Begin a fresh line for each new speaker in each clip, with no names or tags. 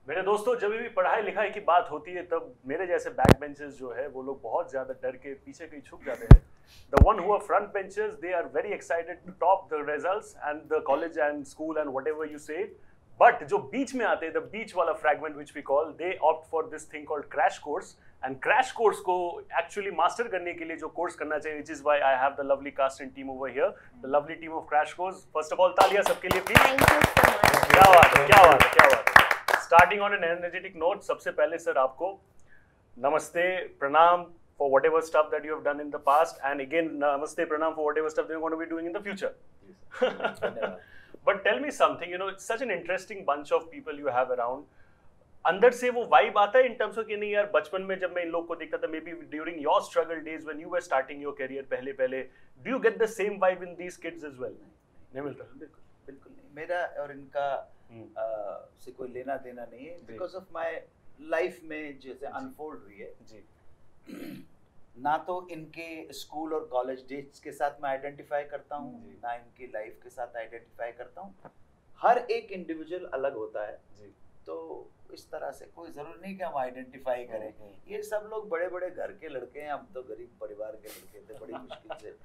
मेरे दोस्तों, जब भी पढ़ाई लिखाई की बात होती है तब मेरे जैसे बैक बेंचर्स जो है वो लोग बहुत ज्यादा डर के पीछे कहीं छुप जाते हैं. The one who are front benchers, they are very excited to top the results and the college and school and whatever you say. But जो बीच में आते हैं, the beach वाला fragment which we call, they opt for this thing called crash course. And crash course को actually master करने के लिए जो course करना चाहिए, which is why I have the lovely cast and team over here, the lovely team of crash course. First of all, तालियां सबके लिए please.
Thank you so much.
क्या बात है, क्या बात है, क्या बात है. Starting on an energetic note, सबसे पहले सर आपको नमस्ते, प्रणाम for whatever stuff that you have done in the past, and again namaste, pranam for whatever stuff you're going to be doing in the future. But tell me something, you know, it's such an interesting bunch of people you have around. अंदर से वो vibe आता है in terms of कि नहीं यार, बचपन में जब मैं इन लोग को देखता था, maybe during your struggle days when you were starting your career पहले, do you get the same vibe in these kids as well? नहीं मिलता.
बिल्कुल नहीं. मेरा और इनका से कोई लेना देना नहीं है. Because of my life में जैसे unfold हुई है जी, ना तो इनके स्कूल और कॉलेज डेट्स के साथ मैं आइडेंटिफाई करता हूँ, ना इनकी लाइफ के साथ आइडेंटिफाई करता हूँ. हर एक इंडिविजुअल अलग होता है जी. तो इस तरह से कोई जरूरी नहीं कि हम आइडेंटिफाई करें. ये सब लोग बड़े बड़े घर के लड़के हैं, हम तो गरीब परिवार के लड़के थे, बड़ी मुश्किल से.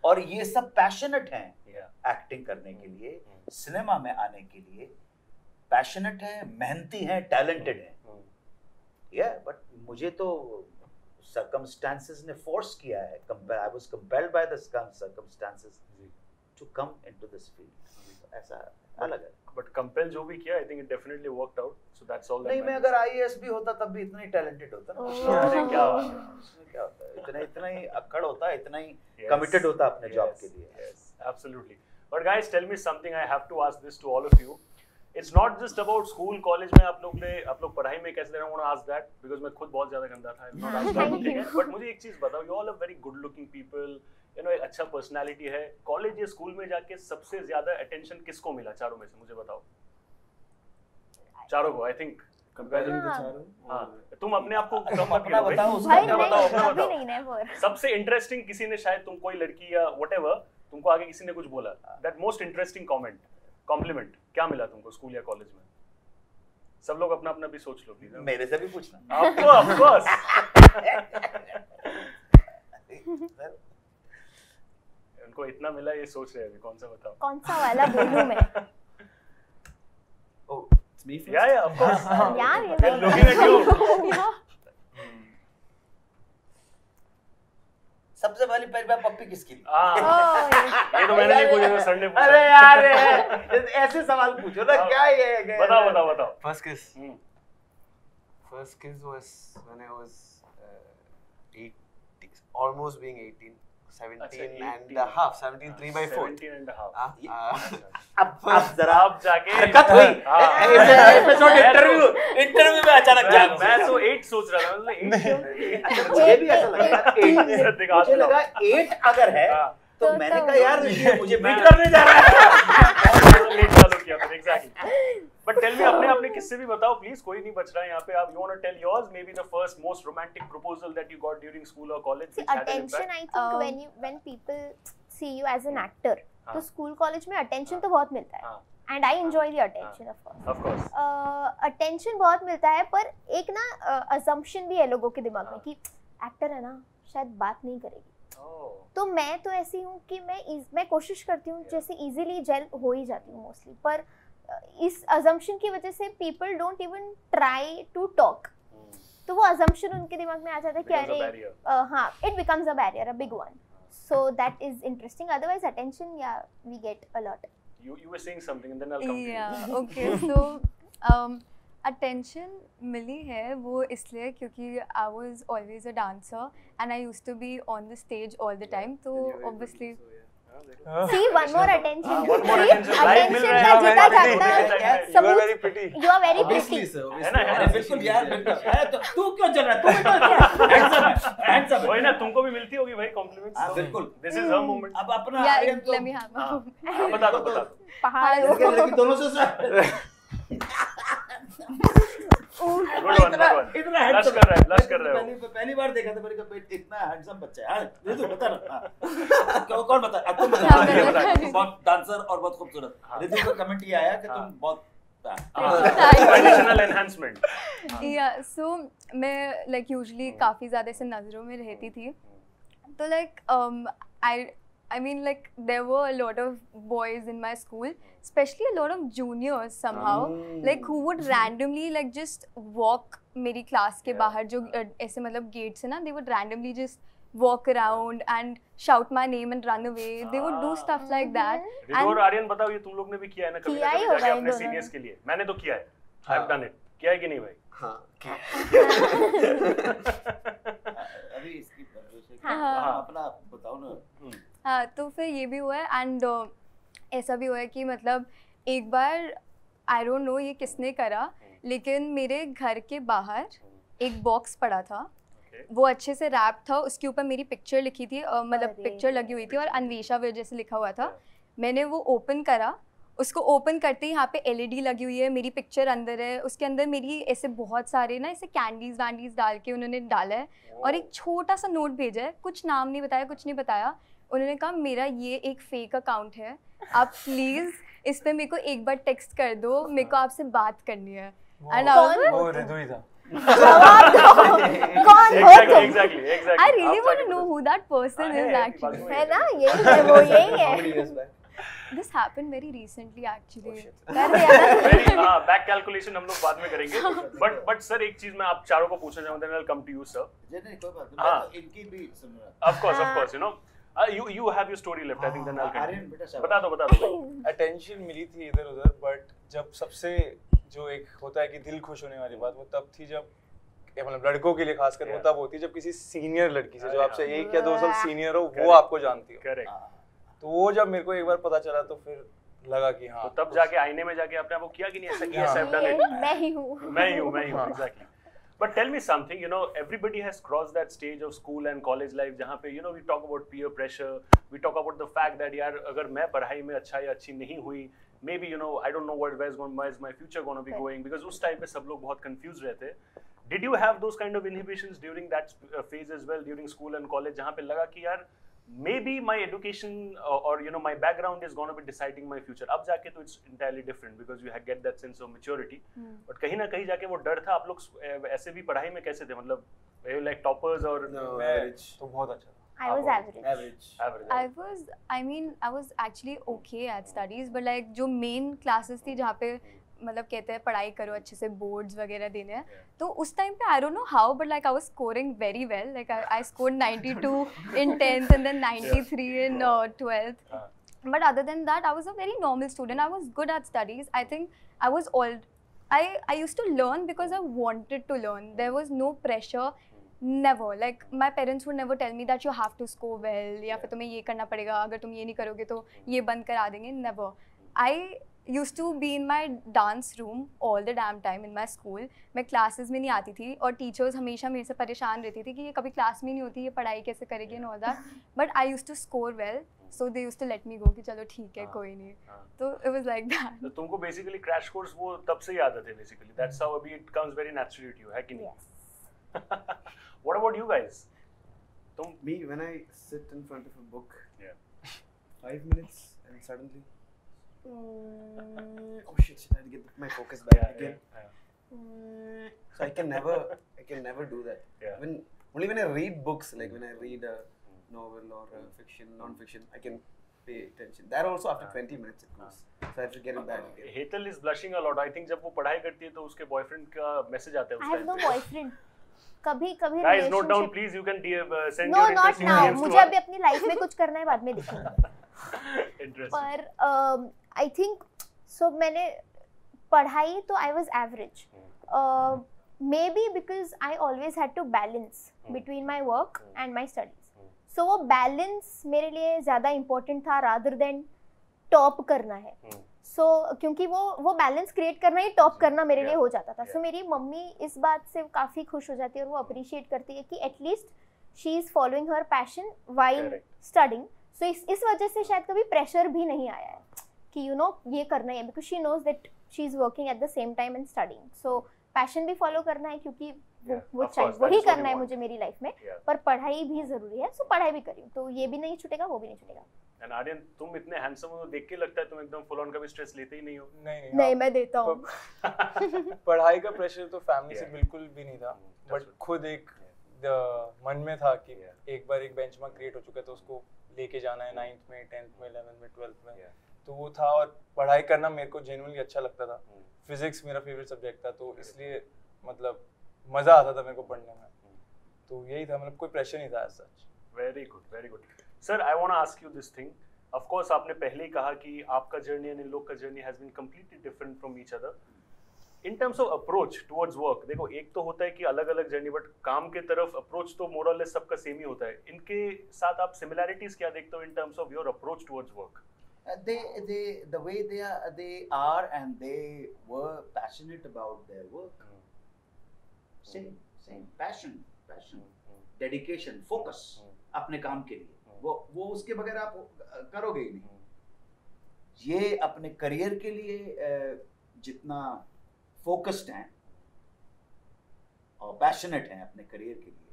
और ये सब पैशनेट हैं एक्टिंग करने के लिए, सिनेमा में आने के लिए पैशनेट हैं, मेहनती हैं, टैलेंटेड हैं. बट मुझे तो circumstances ने force किया है. I was compelled by the circumstances to come into this field. ऐसा अलग है.
But compel जो भी किया, I think it definitely worked out. So that's all.
नहीं, मैं अगर IAS भी होता तब भी इतना ही talented होता ना.
अरे क्या बात है.
उसमें क्या होता है, इतना ही अक्कड़ होता है, इतना ही committed होता है अपने जॉब के लिए.
Yes, absolutely. But guys, tell me something. I have to ask this to all of you. It's not just about school, college में आप लोग पढ़ाई में कैसे रहे. I want to ask that because मैं खुद बहुत ज़्यादा गंदा था. Not ask that, ठीक है. But मुझे एक चीज़ बताओ. You all are very good looking people. You know, एक अच्छा personality है. कॉलेज या स्कूल में जाके सबसे ज़्यादा attention किसको मिला चारों में से, मुझे बताओ. चारों को, I think. हाँ, तुम अपने आप को
अपना बताओ,
उसका बताओ. सबसे इंटरेस्टिंग किसी ने, शायद तुम कोई लड़की या whatever, तुमको आगे किसी ने कुछ बोला. That most interesting comment. Compliment क्या मिला तुमको स्कूल या कॉलेज में? सब लोग अपना अपना भी सोच लो प्लीज.
मेरे से भी पूछना.
आपको ऑफ कोर्स. उनको इतना मिला, ये सोच रहे हैं अभी कौन सा बताओ.
कौन सा वाला बोलूं मैं?
Oh, it's me first.
Yeah, of course.
यार
looking at you.
सबसे पहली बार पप्पी किसकी?
ये तो मैंने नहीं पूछा, सर ने पूछा.
अरे यार, ऐसे सवाल पूछो ना. क्या ये?
बताओ.
First kiss was when I was 18, almost being 18, 17 and a half, 17 3/4.
17 and a half.
अब जरा
आप जाके
हरकत हुई. एपिसोड इंटरव्यू में अचानक जाग.
मैं तो 8 सोच रहा था. मतलब
मुझे भी ऐसा लगा 8. मुझे लगा 8 अगर है तो मैंने कहा यार मुझे मीट करने जा रहा है.
लेट चालू किया फिर. एग्जैक्टली. बट टेल मी, अपने किस्से भी बताओ प्लीज. कोई नहीं बच रहा है यहाँ पे. आप, you want to tell yours, maybe the first most romantic proposal that you got during school or college?
See, attention, I think when people see you as an actor, तो स्कूल कॉलेज में attention तो बहुत मिलता है. And I enjoy the attention, of course. Attention बहुत मिलता है, पर एक ना assumption भी है लोगों के दिमाग में कि एक्टर है ना, शायद बात नहीं करेगी. तो मैं तो ऐसी हूँ कि मैं कोशिश करती हूँ जैसे इजीली जेल हो ही जाती हूँ मोस्टली. पर इस assumption की वजह से people don't even try to talk. तो वो assumption उनके दिमाग में आ जाता है कि अरे हाँ, it becomes a barrier, a big one. So that is interesting. Otherwise, attention, yeah, we get a lot.
You were saying something and then I'll come to you.
Yeah, okay. So attention मिली है वो इसलिए क्योंकि I was always a dancer and I used to be on the stage all the time. तो obviously
See, one more attention.
One more attention.
Attention का जीता जाता.
You are very pretty.
You are very pretty.
है ना.
बिल्कुल यार, बिल्कुल. तो तू क्यों जल रहा है? हैंडसम.
वही ना, तुमको भी मिलती होगी भाई कॉम्प्लीमेंट्स.
बिल्कुल.
This is her moment.
अब अपना
yeah, let me have.
बता दो.
पहाड़.
दोनों से
इतना ब्लश कर रहे हो.
पहली बार देखा था मेरे का पेट इतना हैंडसम बच्चा है. ये तो बता ना. कौन बता? अब तुम बता. बहुत डांसर और बहुत खूबसूरत. रिद्धि का कमेंट ये आया कि तुम बहुत
Additional enhancement.
Yeah, so मैं like usually काफ़ी ज़्यादा से नज़रों में रहती थी, तो like I mean like there were a lot of boys in my school, especially a lot of juniors somehow, like who would randomly like just walk मेरी क्लास के बाहर जो ऐसे मतलब गेट से ना, they would randomly just walk around and shout my name and run away. They would do stuff like that.
Ritu और आर्यन बताओ, ये तुम लोग ने भी किया है ना कभी जाके अपने सीनियर्स के लिए? मैंने तो किया है, I've done it. किया है कि नहीं भाई?
हाँ किया।
अभी इसकी अपना बताओ ना।
हाँ, तो फिर ये भी हुआ है एंड ऐसा भी हुआ है कि मतलब एक बार आई डोंट नो ये किसने करा, लेकिन मेरे घर के बाहर एक बॉक्स पड़ा था, वो अच्छे से रैप था, उसके ऊपर मेरी पिक्चर लिखी थी, मतलब पिक्चर लगी हुई थी और अन्वेषा वीर जैसे लिखा हुआ था। मैंने वो ओपन करा, उसको ओपन करते ही यहाँ पे LED लगी हुई है, मेरी पिक्चर अंदर है, उसके अंदर मेरी ऐसे बहुत सारे ना ऐसे कैंडीज वैंडीज डाल के उन्होंने डाला है और एक छोटा सा नोट भेजा है, कुछ नाम नहीं बताया, कुछ नहीं बताया। उन्होंने कहा मेरा ये एक फेक अकाउंट है, आप प्लीज़ इस पर मेरे को एक बार टेक्स्ट कर दो, मेरे को आपसे बात करनी है।
वो रितु ही था।
जवाब दो, कौन हो तुम?
Exactly.
I really want to know who that person is actually.
है ना, यही है, वो यही है।
This happened very recently actually.
Back calculation हम लोग बाद में करेंगे, बट सर एक चीज मैं आप चारों को पूछना चाहूंगा, then I'll come to you sir.
नहीं कोई बात नहीं, मैं इनकी भी सुन रहा।
Of course, you know, you have your story left, I think then I'll continue. बता दो।
अटेंशन मिली थी इधर उधर, बट जब सबसे जो एक होता है कि दिल खुश होने वाली बात, वो तब थी जब मतलब लड़कों के लिए खासकर वो तब होती है जब किसी सीनियर लड़की से जो आपसे 1 या 2 साल सीनियर हो वो आपको जानती हो।
करेक्ट।
तो वो जब मेरे को एक बार पता चला तो फिर लगा कि हाँ,
तो तब जाके आईने में जाके आपने वो किया कि नहीं ऐसा किया, ऐसा डन इट,
मैं ही हूँ
exactly. But tell me something, you know, everybody has crossed that stage of school and college life जहाँ पे, you know, we talk about peer pressure, we talk about the fact that यार अगर मैं पढ़ाई में अच्छा या अच्छी नहीं हुई, maybe, you know, I don't know where's my future going to be going, because उस टाइम पे सब लोग बहुत confused रहते। Did you have those kind of inhibitions during that phase as well, during school and college, जहाँ पे लगा कि यार maybe my education or you know my background is going to be deciding my future? अब जाके तो it's entirely different because you get that sense of maturity. But कहीं ना कहीं जाके वो डर था। आप लोग ऐसे भी पढ़ाई में कैसे थे, मतलब were you like toppers or?
Marriage तो बहुत अच्छा था।
I was average.
I was actually okay at studies, but like जो main classes थी जहाँ पे मतलब कहते हैं पढ़ाई करो अच्छे से, बोर्ड्स वगैरह देने हैं, तो उस टाइम पे I don't know how, but like I was scoring very well. Like I scored 92 in 10th and then 93 in 12th. But other than that, I was a very normal student. I was good at studies. I think I was I used to learn because I wanted to learn. There was no pressure. Never. Like my parents would never tell me that you have to score well या फिर तुम्हें ये करना पड़ेगा, अगर तुम ये नहीं करोगे तो ये बंद करा देंगे. Never. I used to be in my dance room all the damn time in my school. मैं classes में नहीं आती थी और teachers हमेशा मेरे से परेशान रहती थी कि ये कभी class में नहीं होती, ये पढ़ाई कैसे करेगी and all that. But I used to score well, so they used to let me go कि चलो ठीक है कोई नहीं. तो it was like that.
तो तुमको basically crash course वो तब से ही आदत है basically. That's how अभी it comes very naturally to you, है कि नहीं?
Yes.
What about you guys?
Me, when I sit in front of a book, 5 minutes and suddenly, oh shit, I had to get my focus back again. So I can never do that. Only when I read books, like when I read a novel or a fiction, non-fiction, I can pay attention. That also after 20 minutes it goes. So I have to get it back again.
Hetal is blushing a lot. I think जब वो पढ़ाई करती है तो उसके boyfriend का message आता है उस
I have no boyfriend. कभी
Guys, note down please. You can send
no,
your interesting
not now.
DMs to
मुझे अभी अपनी लाइफ में कुछ करना है, बाद में देखेंगे.
Interesting.
पर I think so मैंने पढ़ाई तो I was average. Maybe because I always had to balance between my work and my studies. So वो balance मेरे लिए ज़्यादा important था rather than top करना है. So क्योंकि वो बैलेंस क्रिएट करना ही टॉप करना मेरे लिए हो जाता था. So मेरी मम्मी इस बात से काफ़ी खुश हो जाती है और वो अप्रिशिएट करती है कि at least she is following her passion while studying. So इस वजह से शायद कभी प्रेशर भी नहीं आया है कि यू नो ये करना है, because she knows that she is working at the same time and studying. So passion भी फॉलो करना है क्योंकि वो चाहिए, वही करना है मुझे मेरी लाइफ में, पर पढ़ाई भी ज़रूरी है. सो पढ़ाई भी करी, तो ये भी नहीं छूटेगा, वो भी नहीं छूटेगा.
एंड आर्यन तुम इतने हैंडसम हो, देख के लगता है तुम एकदम फुल ऑन कभी स्ट्रेस लेते ही नहीं हो।
नहीं मैं देता हूँ।
पढ़ाई का प्रेशर तो फैमिली से बिल्कुल भी नहीं था, बट खुद एक मन में था कि एक बार एक बेंचमार्क क्रिएट हो चुका है तो उसको लेके जाना है 9th में, 10th में, 11th में, 12th में, तो वो था। और पढ़ाई करना मेरे को जेन्युइनली अच्छा लगता था। फिजिक्स मेरा फेवरेट सब्जेक्ट था, तो इसलिए मतलब मजा आता था मेरे को पढ़ने में, तो यही था, मतलब कोई प्रेशर नहीं था as such.
Very good, very good. Sir I want to ask you this thing, of course आपने पहले ही कहा कि आपका जर्नी एंड इन लोग का journey has been completely different from each other in terms of approach towards work. देखो एक तो होता है कि अलग अलग जर्नी, बट काम के तरफ अप्रोच तो मोर और लेस सबका सेम ही होता है। इनके साथ आप सिमिलैरिटीज क्या देखते हो इन terms of your approach towards work?
The way they are and they were passionate about their work. Same passion, dedication, focus अपने काम के लिए। वो उसके बगैर आप करोगे ही नहीं। ये अपने करियर के लिए जितना फोकस्ड हैं और पैशनेट हैं अपने करियर के लिए,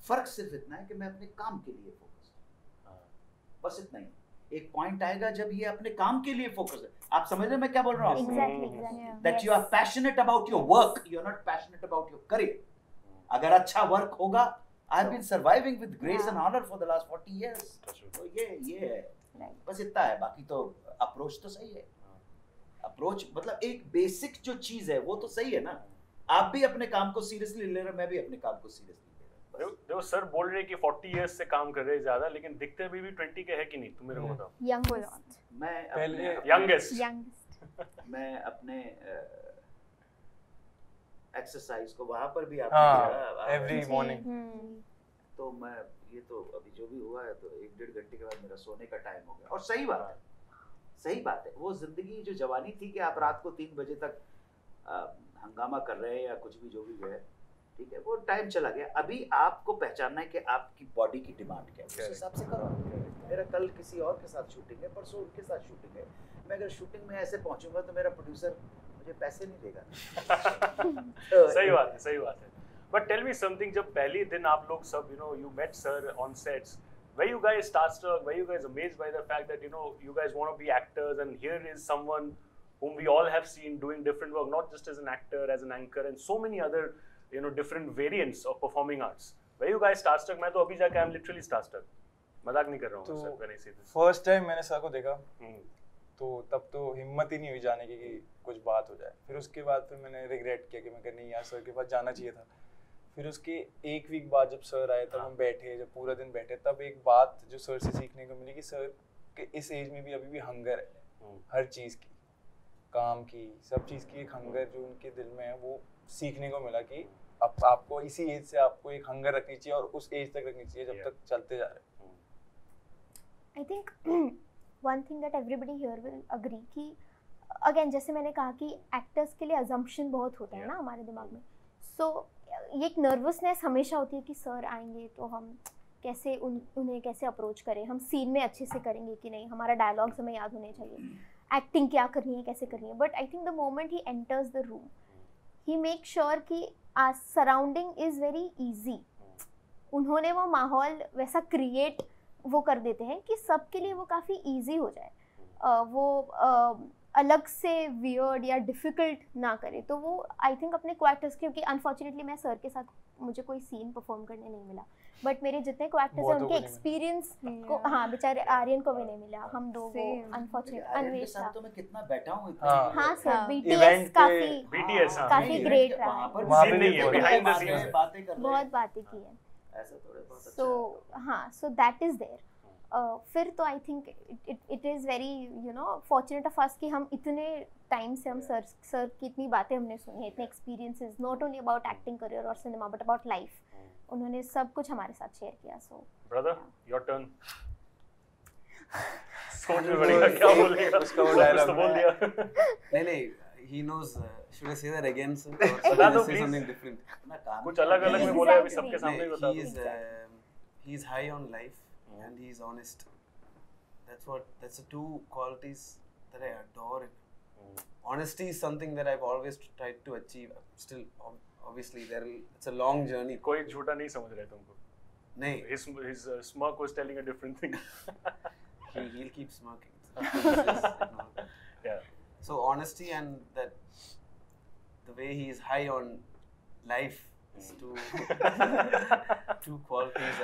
फर्क सिर्फ इतना है कि मैं अपने काम के लिए फोकस्ड हूं, बस इतना ही। एक पॉइंट आएगा जब ये अपने काम के लिए फोकस है। आप समझ रहे हैं मैं क्या बोल रहा हूँ?
Exactly.
That you are passionate about your work, you are not passionate about your career. अगर अच्छा वर्क होगा, I've been surviving with grace and honor for the last 40 years. तो ये है, बस इतना है। बाकी तो अप्रोच तो सही है। अप्रोच मतलब एक बेसिक जो चीज है वो तो सही है ना। आप भी अपने काम को सीरियसली ले रहे हो, मैं भी अपने काम को सीरियसली ले रहा हूँ।
देखो सर बोल रहे हैं कि 40 इयर्स से काम कर रहे हैं ज्यादा, लेकिन दिखते भी 20 के है कि नहीं, तुम मेरे को बताओ।
Youngest.
मैं
पहले
यंगेस्ट
मैं अपने एक्सरसाइज को वहां पर भी
एवरी मॉर्निंग,
तो मैं ये तो अभी जो भी हुआ है तो 1-1.5 घंटे के बाद मेरा सोने का टाइम हो गया। और सही बात है, सही बात है। वो जिंदगी जो जवानी थी कि आप रात को 3 बजे तक हंगामा कर रहे हैं या कुछ भी जो भी है, ठीक है, वो टाइम चला गया। अभी आपको पहचानना है कि आपकी बॉडी की डिमांड क्या है, उस हिसाब से करो। मेरा कल किसी और के साथ शूटिंग है, परसों उनके साथ शूटिंग है। मैं अगर शूटिंग में ऐसे पहुंचूंगा तो मेरा प्रोड्यूसर मुझे पैसे नहीं देगा।
सही बात है, सही बात है। बट टेल मी समथिंग, जब पहले दिन आप लोग सब you met sir on sets, were you guys starstruck, were you guys amazed by the fact that you guys want to be actors and here is someone whom we all have seen doing different work, not just as an actor, as an anchor and so many other different variants of performing arts. Were you guys starstruck? मैं तो अभी जाके I'm literally starstruck, मजाक नहीं कर रहा हूँ sir when I say this.
First time मैंने सर को देखा तो तब तो हिम्मत ही नहीं हुई जाने की कि कुछ बात हो जाए। फिर उसके बाद फिर मैंने रिग्रेट किया कि मैं नहीं यार सर के पास जाना चाहिए था। फिर उसके 1 वीक बाद जब सर आए तब हम बैठे, जब पूरा दिन बैठे, तब एक बात जो सर से सीखने को मिली कि सर के इस एज में भी अभी भी हंगर है हर चीज़ की, काम की, सब चीज़ की एक हंगर जो उनके दिल में है, वो सीखने को मिला कि अब आपको इसी एज से आपको एक हंगर रखनी चाहिए और उस एज तक रखनी चाहिए जब तक चलते जा रहे हैं।
I think one thing that everybody here will agree कि again जैसे मैंने कहा कि एक्टर्स के लिए assumption बहुत होता है ना हमारे दिमाग में। So ये एक नर्वसनेस हमेशा होती है कि सर आएंगे तो हम कैसे उन्हें कैसे अप्रोच करें, हम सीन में अच्छे से करेंगे कि नहीं, हमारा डायलॉग्स हमें याद होने चाहिए, एक्टिंग क्या करनी है, कैसे करनी है। But I think the moment he enters the room he make sure कि सराउंडिंग इज़ वेरी ईजी। उन्होंने वो माहौल वैसा क्रिएट वो कर देते हैं कि सबके लिए वो काफ़ी ईजी हो जाए, वो अलग से वियर्ड या डिफ़िकल्ट ना करे। तो वो आई थिंक अपने को एक्टर्स, क्योंकि अनफॉर्चुनेटली मैं सर के साथ मुझे कोई सीन परफॉर्म करने नहीं मिला, बट मेरे जितने को एक्टर्स हैं उनके एक्सपीरियंस को, हाँ बेचारे आर्यन को भी नहीं मिला, हम दो वो अनफॉर्चुनेट अन्वेष था।
तो मैं कितना बैठा हूँ इतना।
हाँ सर, बीटीएस काफी ग्रेट रहा, बहुत बातें की है। सो हाँ, सो दैट इज देयर। फिर तो I think it is very fortunate of us कि हम इतने टाइम से हम सर की इतनी बातें हमने सुनी है, इतने experiences, not only about acting career और सिनेमा बट अबाउट लाइफ। उन्होंने सब कुछ हमारे साथ शेयर किया। सो
ब्रदर योर टर्न। सोच में पड़ेगा क्या बोलेगा, उसका वो डायलॉग तो बोल दिया।
नहीं he knows, should I say that again sir, or
बता दो
say
प्लीज,
something different?
कुछ अलग-अलग में बोला अभी सबके सामने बता दो।
He's high on life and he's honest. That's the two qualities that I adore. Honesty is something that I've always tried to achieve. Still, obviously, it's a long journey.
कोई झूठा नहीं समझ रहे तुमको?
नहीं.
His smirk was telling a different thing.
he'll keep smirking. Just ignore that.
Yeah.
So honesty and that the way he is high on life is two qualities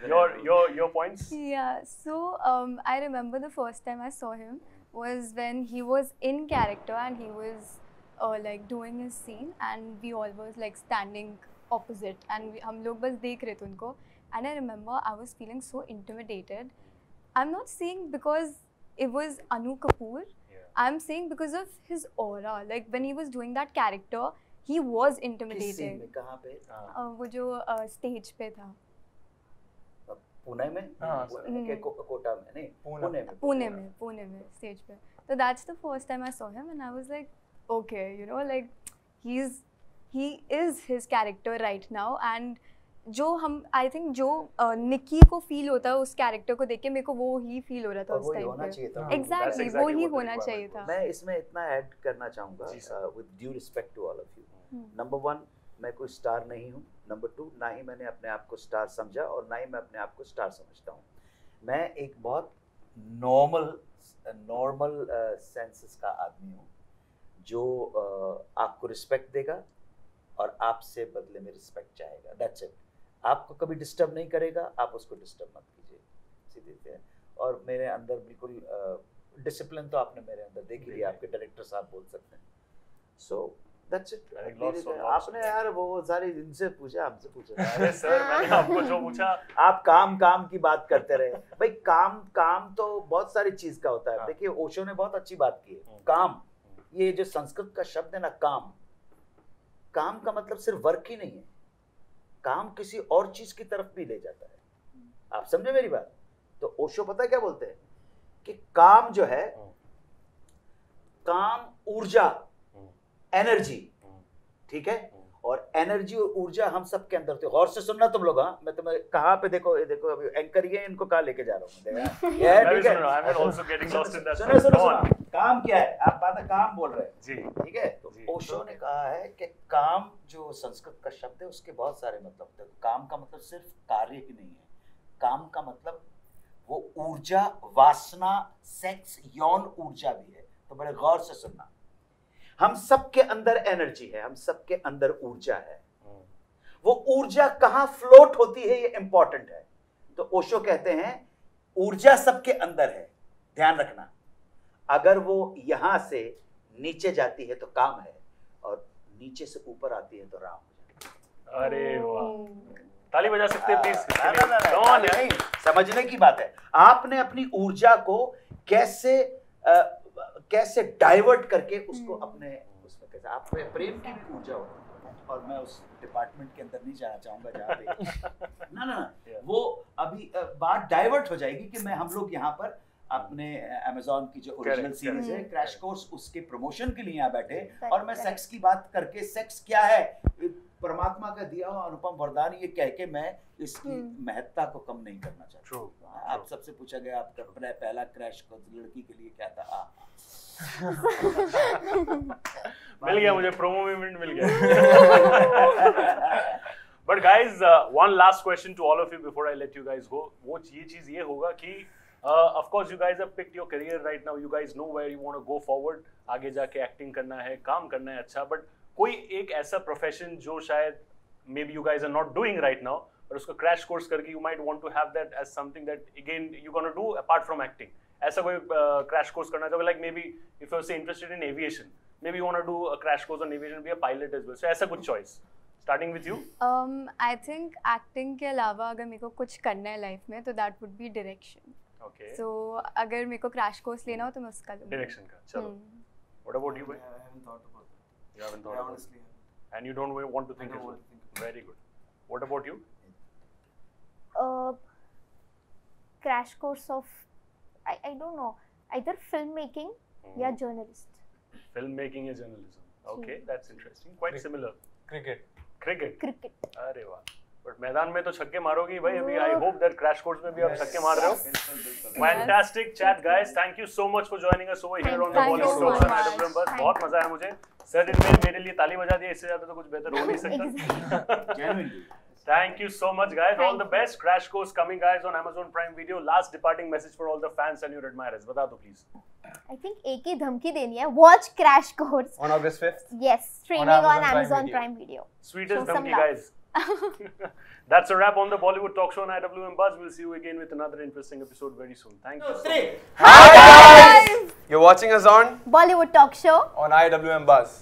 Your points?
Yeah, so I remember the first time I saw him was when he was in character and he was like doing his scene and we all was like standing opposite and हम लोग बस देख रहे थे उनको and I remember I was feeling so intimidated. I'm not saying because it was Anu Kapoor. I'm saying because of his aura. Like when he was doing that character, he was intimidating.
किस कहाँ पे?
वो जो stage पे था.
पुणे में? के कोटा में नहीं?
पुणे में stage पे. So that's the first time I saw him and I was like, okay, you know, like he is his character right now and जो हम I think जो निकी को फील होता है उस कैरेक्टर को देख के मेरे को वो ही फील हो रहा था उस टाइम पे. Exactly, वो ही होना चाहिए था.
मैं इसमें इतना ऐड करना चाहूँगा with due respect to all of you. Number 1, मैं कोई स्टार नहीं हूँ. Number 2, ना ही मैंने अपने आप को स्टार समझा और ना ही मैं अपने आप को स्टार समझता हूँ. मैं एक बहुत नॉर्मल सेंसेस का आदमी हूँ जो आपको रिस्पेक्ट देगा और आपसे बदले में रिस्पेक्ट चाहेगा. That's it. आपको कभी डिस्टर्ब नहीं करेगा, आप उसको डिस्टर्ब मत कीजिए. सीधे से. और मेरे अंदर बिल्कुल डिसिप्लिन तो आपने मेरे अंदर देख लिया, आपके डायरेक्टर साहब बोल सकते हैं. So that's it. आपने यार वो सारी इनसे पूछा, हमसे पूछा.
अरे सर मैंने आपको जो पूछा,
आप काम की बात करते रहे. भाई काम तो बहुत सारी चीज का होता है. देखिए ओशो ने बहुत अच्छी बात की है. काम, ये जो संस्कृत का शब्द है ना, काम का मतलब सिर्फ वर्क ही नहीं है. काम किसी और चीज की तरफ भी ले जाता है. आप समझे मेरी बात? तो ओशो पता है क्या बोलते हैं कि काम जो है, काम ऊर्जा, एनर्जी, ठीक है, और एनर्जी और ऊर्जा हम सब के अंदर थे. गौर से सुनना तुम लोग. हाँ, मैं तुम्हें कहाँ पे देखो, ये देखो अभी एंकर ये इनको कहाँ लेके जा रहा हूँ. सुनो काम क्या है, आप बात काम बोल रहे हैं जी, ठीक है. तो ओशो ने कहा है कि काम जो संस्कृत का शब्द है उसके बहुत सारे मतलब थे. काम का मतलब सिर्फ कार्य ही नहीं है. काम का मतलब वो ऊर्जा, वासना, सेक्स, यौन ऊर्जा भी है. तो बड़े गौर से सुनना. हम सबके अंदर एनर्जी है, हम सबके अंदर ऊर्जा है. वो ऊर्जा कहाँ फ्लोट होती है ये इंपॉर्टेंट है. तो ओशो कहते हैं ऊर्जा सबके अंदर है, ध्यान रखना. अगर वो यहां से नीचे जाती है तो काम है और नीचे से ऊपर आती है तो राम हो जाता है.
अरे वाह, ताली बजा सकते हैं प्लीज. कौन है?
समझने की बात है. आपने अपनी ऊर्जा को कैसे डाइवर्ट करके उसको अपने उसमें कैसे, आप प्रेम की भी ऊर्जा होती है. और मैं उस डिपार्टमेंट के अंदर नहीं जाना चाहूंगा जहाँ पे ना वो अभी बात डाइवर्ट हो जाएगी कि मैं हम लोग यहाँ पर अपने Amazon की जो ओरिजिनल सीरीज है क्रैश कोर्स, उसके प्रमोशन के लिए यहाँ बैठे और मैं सेक्स की बात करके, सेक्स क्या है, परमात्मा का दिया हुआ अनुपम वरदान, ये कह के मैं इसकी महत्ता को कम नहीं करना चाहता. आप सबसे पूछा गया आपका पहला क्रैश कोर्स लड़की के लिए क्या था?
मिल गया मुझे, प्रोमो में मिल गया. But guys, one last question to all of you before I let you guys go. वो ये चीज ये होगा कि of course you guys have picked your career right now. You guys know where you want to go forward. आगे जाके acting करना है, काम करना है अच्छा. But कोई एक ऐसा प्रोफेशन जो शायद maybe you guys are not doing right now, और उसको क्रैश कोर्स करके you might want to have that as something that again you gonna do apart from acting. ऐसा कोई क्रैश कोर्स करना चाहोगे? Like maybe if you're say interested in aviation, maybe you want to do a crash course on aviation, be a pilot as well. So ऐसा कुछ choice. Starting with you.
I think acting के अलावा अगर मेरे को कुछ करना है लाइफ में तो that would be direction.
Okay.
So अगर मेरे को crash course लेना हो तो मैं उसका लूँगी.
Direction का. चलो. What about you, boy?
I haven't thought about that.
You haven't thought about it. And you don't want to think as well. Very good. What about you?
Crash course of I don't know, either filmmaking या journalist.
Filmmaking या journalism. Okay, that's interesting. Quite similar.
Cricket.
अरे वाह. But मैदान में तो छक्के मारोगी भाई अभी. I hope that crash course में भी आप छक्के मार रहे हो. Fantastic chat guys. Thank you so much for joining us over here on the Bollywood Talks on Adam Numbers. बहुत मजा आया मुझे. सर ने मेरे लिए ताली बजा दी, इससे ज्यादा तो कुछ बेहतर हो नहीं सकता. Thank you so much, guys. All the best. Crash Course coming, guys, on Amazon Prime Video. Last departing message for all the fans and your admirers. बता दो, please.
I think एक ही धमकी देनी है. Watch Crash Course
on August 5th.
Yes, streaming on Amazon Prime Video.
Sweetest धमकी, guys. That's a wrap on the Bollywood Talk Show on IWM Buzz. We'll see you again with another interesting episode very soon. Thank you so much.
Hi guys! You're watching us on
Bollywood Talk Show
on IWM Buzz.